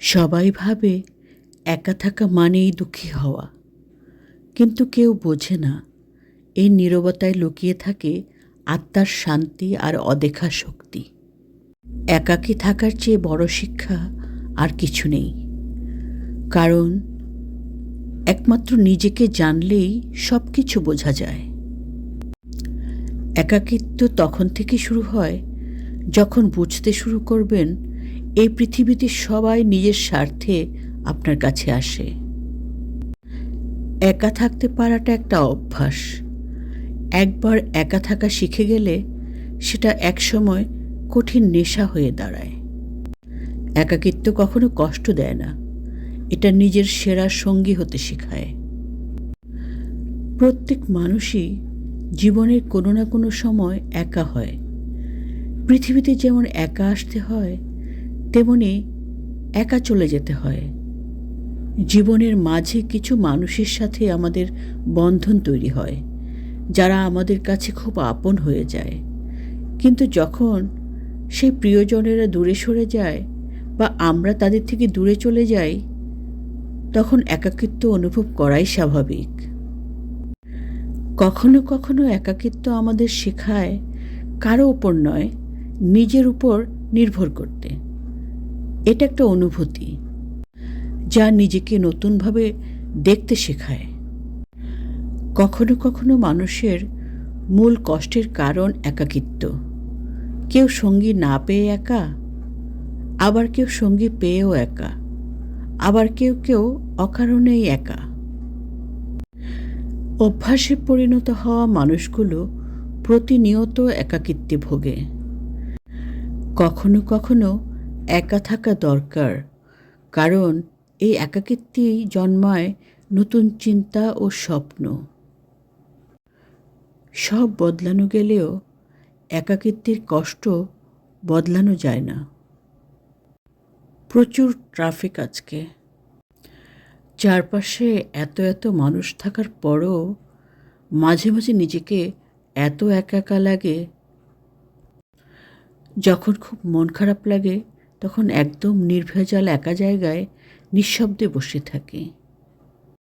সবাই ভাবে একা থাকা মানেই দুঃখী হওয়া, কিন্তু কেউ বোঝে না এই নীরবতায় লুকিয়ে থাকে আত্মার শান্তি আর অদেখা শক্তি। একাকী থাকার চেয়ে বড় শিক্ষা আর কিছু নেই, কারণ একমাত্র নিজেকে জানলেই সব কিছু বোঝা যায়। একাকিত্ব তখন থেকে শুরু হয় যখন বুঝতে শুরু করবেন এই পৃথিবীতে সবাই নিজের স্বার্থে আপনার কাছে আসে। একা থাকতে পারাটা একটা অভ্যাস। একবার একা থাকা শিখে গেলে সেটা একসময় কঠিন নেশা হয়ে দাঁড়ায়। একাকিত্ব কখনো কষ্ট দেয় না, এটা নিজের সেরা সঙ্গী হতে শেখায়। প্রত্যেক মানুষই জীবনের কোনো না কোনো সময় একা হয়। পৃথিবীতে যেমন একা আসতে হয়, তেমনি একা চলে যেতে হয়। জীবনের মাঝে কিছু মানুষের সাথে আমাদের বন্ধন তৈরি হয়, যারা আমাদের কাছে খুব আপন হয়ে যায়। কিন্তু যখন সেই প্রিয়জনেরা দূরে সরে যায় বা আমরা তাদের থেকে দূরে চলে যাই, তখন একাকিত্ব অনুভব করাই স্বাভাবিক। কখনো কখনো একাকিত্ব আমাদের শেখায় কারো ওপর নয়, নিজের উপর নির্ভর করতে। এটা একটা অনুভূতি যা নিজেকে নতুনভাবে দেখতে শেখায়। কখনো কখনো মানুষের মূল কষ্টের কারণ একাকিত্ব। কেউ সঙ্গী না পেয়ে একা, আবার কেউ সঙ্গী পেয়েও একা, আবার কেউ কেউ অকারণেই একা। অভ্যাসে পরিণত হওয়া মানুষগুলো প্রতিনিয়ত একাকিত্বে ভোগে। কখনো কখনো একা থাকা দরকার, কারণ এই একাকিত্বেই জন্মায় নতুন চিন্তা ও স্বপ্ন। সব বদলানো গেলেও একাকিত্বের কষ্ট বদলানো যায় না। প্রচুর ট্রাফিক আজকে, চারপাশে এত এত মানুষ থাকার পরও মাঝে মাঝে নিজেকে এত একা একা লাগে। যখন খুব মন খারাপ লাগে তখন একদম নির্ভেজাল একা জায়গায় নিঃশব্দে বসে থাকি।